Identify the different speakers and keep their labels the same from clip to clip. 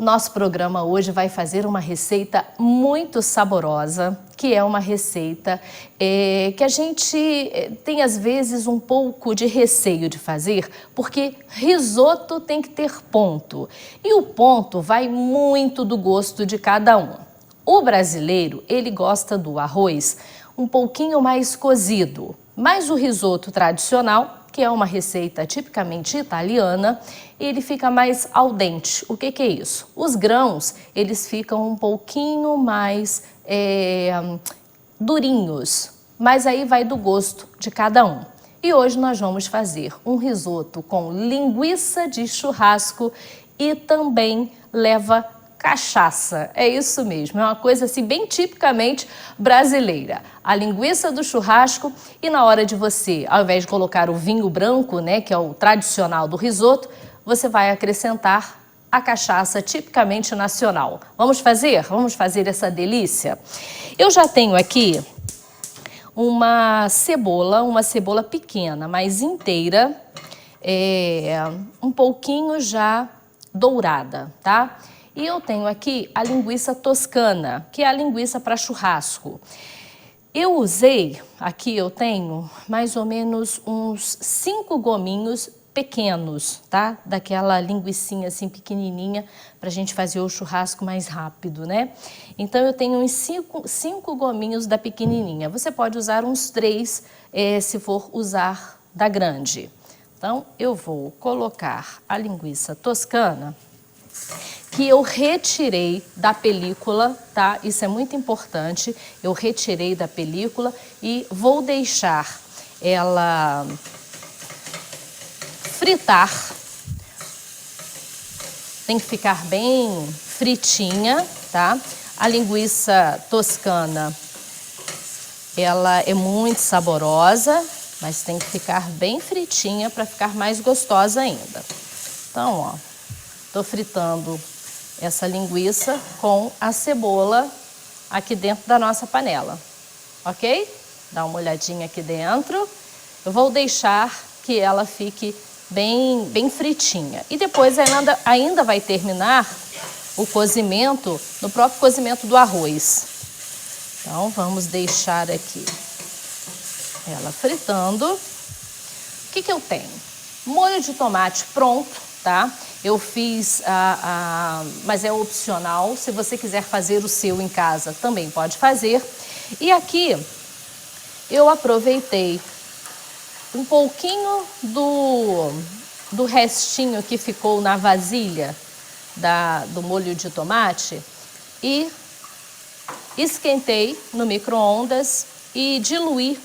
Speaker 1: O nosso programa hoje vai fazer uma receita muito saborosa, que é uma receita que a gente tem às vezes um pouco de receio de fazer, porque risoto tem que ter ponto. E o ponto vai muito do gosto de cada um. O brasileiro, ele gosta do arroz um pouquinho mais cozido, mas o risoto tradicional, que é uma receita tipicamente italiana, ele fica mais al dente. O que é isso? Os grãos, eles ficam um pouquinho mais durinhos, mas aí vai do gosto de cada um. E hoje nós vamos fazer um risoto com linguiça de churrasco e também leva cachaça. É isso mesmo, é uma coisa assim bem tipicamente brasileira. A linguiça do churrasco e na hora de você, ao invés de colocar o vinho branco, né, que é o tradicional do risoto, você vai acrescentar a cachaça tipicamente nacional. Vamos fazer? Vamos fazer essa delícia? Eu já tenho aqui uma cebola pequena, mas inteira, um pouquinho já dourada, tá? E eu tenho aqui a linguiça toscana, que é a linguiça para churrasco. Eu usei, aqui eu tenho mais ou menos uns 5 gominhos pequenos, tá? Daquela linguicinha assim pequenininha para a gente fazer o churrasco mais rápido, né? Então eu tenho uns 5 gominhos da pequenininha. Você pode usar uns 3 se for usar da grande. Então eu vou colocar a linguiça toscana, que eu retirei da película, tá? Isso é muito importante. Eu retirei da película e vou deixar ela fritar. Tem que ficar bem fritinha, tá? A linguiça toscana, ela é muito saborosa, mas tem que ficar bem fritinha para ficar mais gostosa ainda. Então, ó, tô fritando essa linguiça com a cebola aqui dentro da nossa panela, ok? Dá uma olhadinha aqui dentro. Eu vou deixar que ela fique bem fritinha. E depois ainda vai terminar o cozimento, no próprio cozimento do arroz. Então, vamos deixar aqui ela fritando. O que eu tenho? Molho de tomate pronto, tá? Eu fiz, mas é opcional. Se você quiser fazer o seu em casa, também pode fazer. E aqui eu aproveitei um pouquinho do restinho que ficou na vasilha do molho de tomate e esquentei no micro-ondas e diluí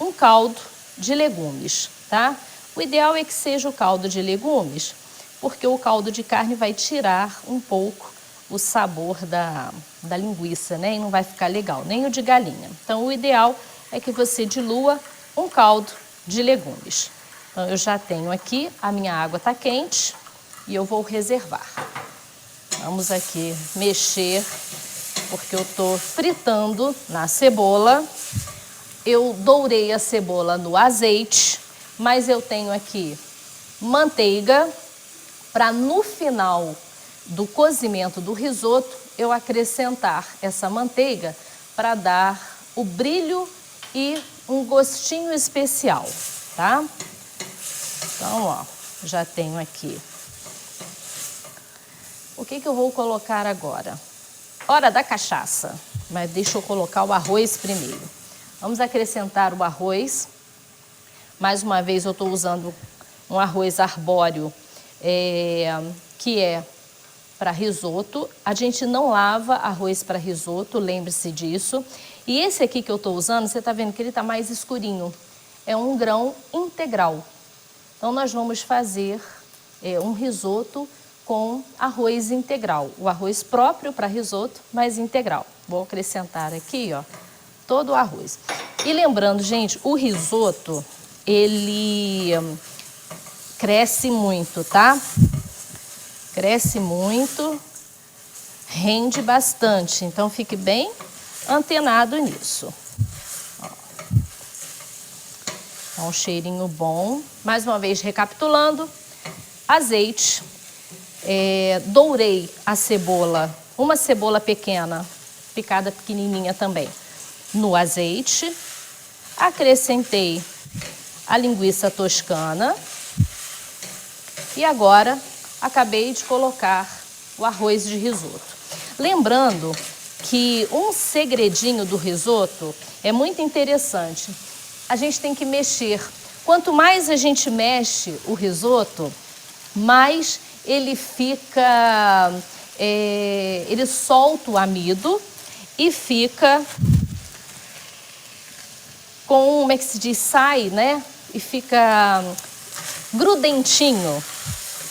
Speaker 1: um caldo de legumes, tá? O ideal é que seja o caldo de legumes, porque o caldo de carne vai tirar um pouco o sabor da linguiça, né? E não vai ficar legal, nem o de galinha. Então, o ideal é que você dilua um caldo de legumes. Então, eu já tenho aqui, a minha água está quente e eu vou reservar. Vamos aqui mexer, porque eu estou fritando na cebola. Eu dourei a cebola no azeite, mas eu tenho aqui manteiga, para no final do cozimento do risoto, eu acrescentar essa manteiga para dar o brilho e um gostinho especial, tá? Então, ó, já tenho aqui. O que eu vou colocar agora? Hora da cachaça, mas deixa eu colocar o arroz primeiro. Vamos acrescentar o arroz. Mais uma vez eu estou usando um arroz arbóreo, que é para risoto. A gente não lava arroz para risoto, lembre-se disso. E esse aqui que eu estou usando, você está vendo que ele está mais escurinho. É um grão integral. Então, nós vamos fazer um risoto com arroz integral. O arroz próprio para risoto, mas integral. Vou acrescentar aqui, ó, todo o arroz. E lembrando, gente, o risoto, ele cresce muito, tá? Cresce muito, rende bastante, então fique bem antenado nisso. Ó. Então, um cheirinho bom. Mais uma vez, recapitulando, azeite, dourei a cebola, uma cebola pequena, picada pequenininha também, no azeite. Acrescentei a linguiça toscana e agora acabei de colocar o arroz de risoto. Lembrando que um segredinho do risoto é muito interessante. A gente tem que mexer. Quanto mais a gente mexe o risoto, mais ele fica, ele solta o amido e fica com, como é que se diz, sai, né? E fica grudentinho,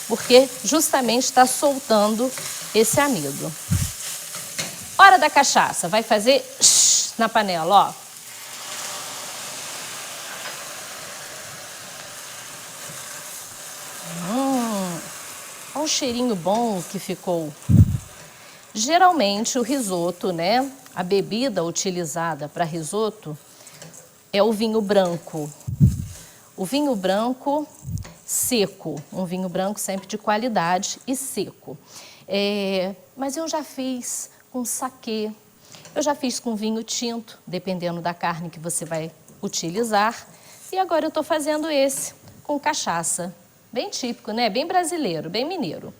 Speaker 1: porque justamente está soltando esse amido. Hora da cachaça, vai fazer na panela, ó. Olha o cheirinho bom que ficou. Geralmente o risoto, né? A bebida utilizada para risoto é o vinho branco. O vinho branco seco, um vinho branco sempre de qualidade e seco. Mas eu já fiz com saquê, eu já fiz com vinho tinto, dependendo da carne que você vai utilizar. E agora eu estou fazendo esse com cachaça. Bem típico, né? Bem brasileiro, bem mineiro.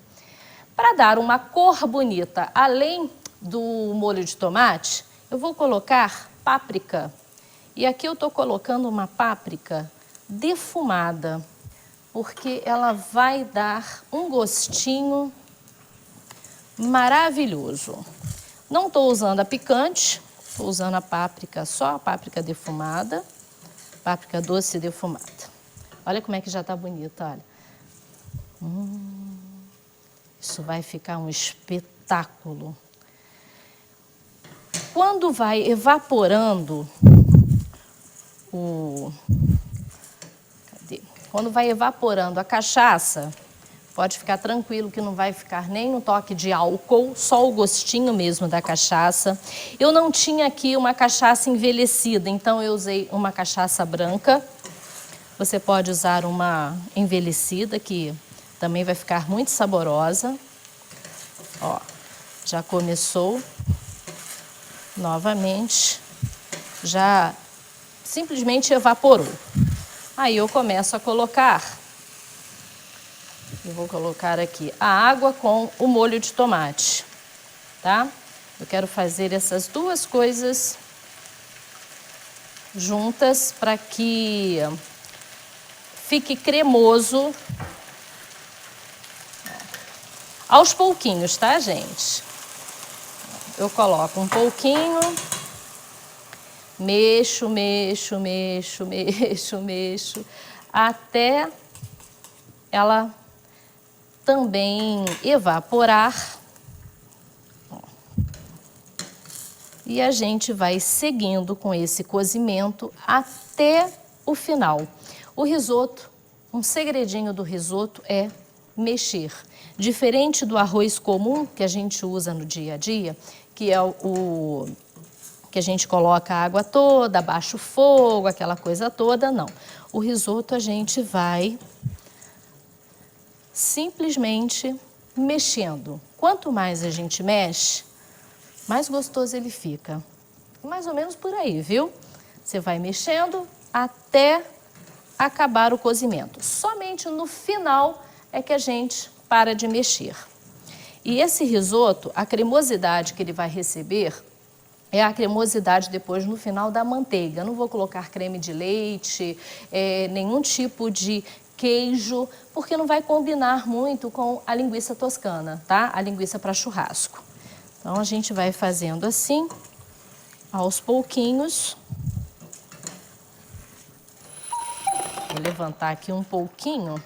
Speaker 1: Para dar uma cor bonita, além do molho de tomate, eu vou colocar páprica. E aqui eu estou colocando uma páprica defumada, porque ela vai dar um gostinho maravilhoso. Não estou usando a picante, estou usando a páprica, só a páprica defumada, páprica doce defumada. Olha como é que já está bonita, olha. Isso vai ficar um espetáculo. Quando vai evaporando Quando vai evaporando a cachaça, pode ficar tranquilo que não vai ficar nem um toque de álcool, só o gostinho mesmo da cachaça. Eu não tinha aqui uma cachaça envelhecida, então eu usei uma cachaça branca. Você pode usar uma envelhecida, que também vai ficar muito saborosa. Ó, já começou novamente, já simplesmente evaporou. Aí eu começo a colocar, eu vou colocar aqui a água com o molho de tomate, tá? Eu quero fazer essas duas coisas juntas para que fique cremoso. Aos pouquinhos, tá, gente? Eu coloco um pouquinho, mexo, até ela também evaporar. E a gente vai seguindo com esse cozimento até o final. O risoto, um segredinho do risoto é mexer. Diferente do arroz comum que a gente usa no dia a dia, que é o que a gente coloca a água toda, abaixa o fogo, aquela coisa toda, não. O risoto a gente vai simplesmente mexendo. Quanto mais a gente mexe, mais gostoso ele fica. Mais ou menos por aí, viu? Você vai mexendo até acabar o cozimento. Somente no final é que a gente para de mexer. E esse risoto, a cremosidade que ele vai receber é a cremosidade depois no final da manteiga. Não vou colocar creme de leite, nenhum tipo de queijo, porque não vai combinar muito com a linguiça toscana, tá? A linguiça para churrasco. Então a gente vai fazendo assim, aos pouquinhos. Vou levantar aqui um pouquinho.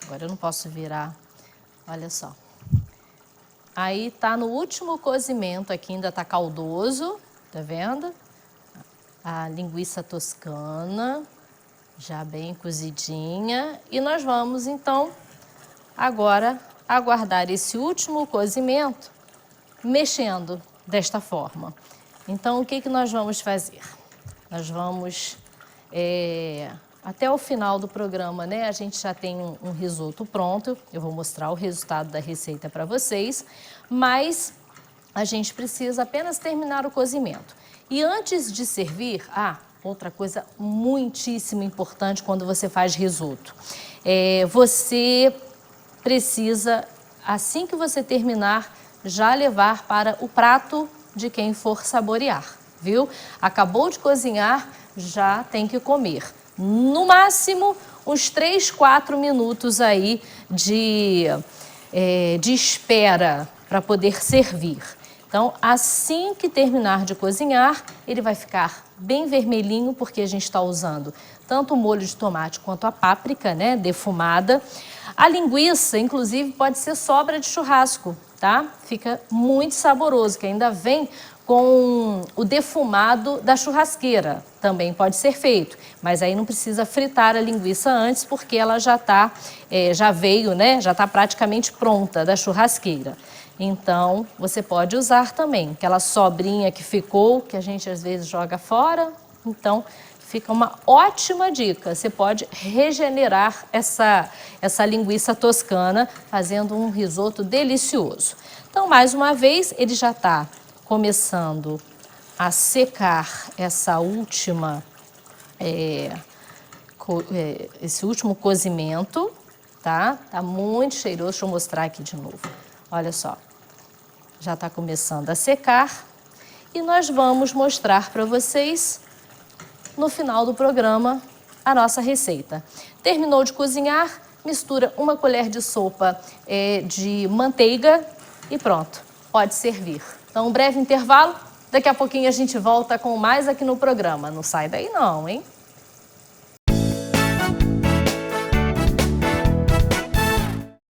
Speaker 1: Agora eu não posso virar. Olha só. Aí tá no último cozimento aqui, ainda tá caldoso, tá vendo? A linguiça toscana, já bem cozidinha. E nós vamos, então, agora aguardar esse último cozimento, mexendo desta forma. Então, o que nós vamos fazer? Nós vamos até o final do programa, né, a gente já tem um risoto pronto. Eu vou mostrar o resultado da receita para vocês, mas a gente precisa apenas terminar o cozimento. E antes de servir, outra coisa muitíssimo importante quando você faz risoto, você precisa, assim que você terminar, já levar para o prato de quem for saborear, viu? Acabou de cozinhar, já tem que comer. No máximo, uns 3, 4 minutos aí de espera para poder servir. Então, assim que terminar de cozinhar, ele vai ficar bem vermelhinho, porque a gente está usando tanto o molho de tomate quanto a páprica, né, defumada. A linguiça, inclusive, pode ser sobra de churrasco, tá? Fica muito saboroso, que ainda vem com o defumado da churrasqueira. Também pode ser feito, mas aí não precisa fritar a linguiça antes, porque ela já veio, né? Já está praticamente pronta da churrasqueira. Então, você pode usar também aquela sobrinha que ficou, que a gente às vezes joga fora. Então, fica uma ótima dica. Você pode regenerar essa linguiça toscana fazendo um risoto delicioso. Então, mais uma vez, ele já está começando a secar esse último cozimento, tá? Tá muito cheiroso. Deixa eu mostrar aqui de novo. Olha só, já está começando a secar e nós vamos mostrar para vocês no final do programa a nossa receita. Terminou de cozinhar, mistura 1 colher de sopa de manteiga e pronto, pode servir. Então, um breve intervalo, daqui a pouquinho a gente volta com mais aqui no programa. Não sai daí não, hein?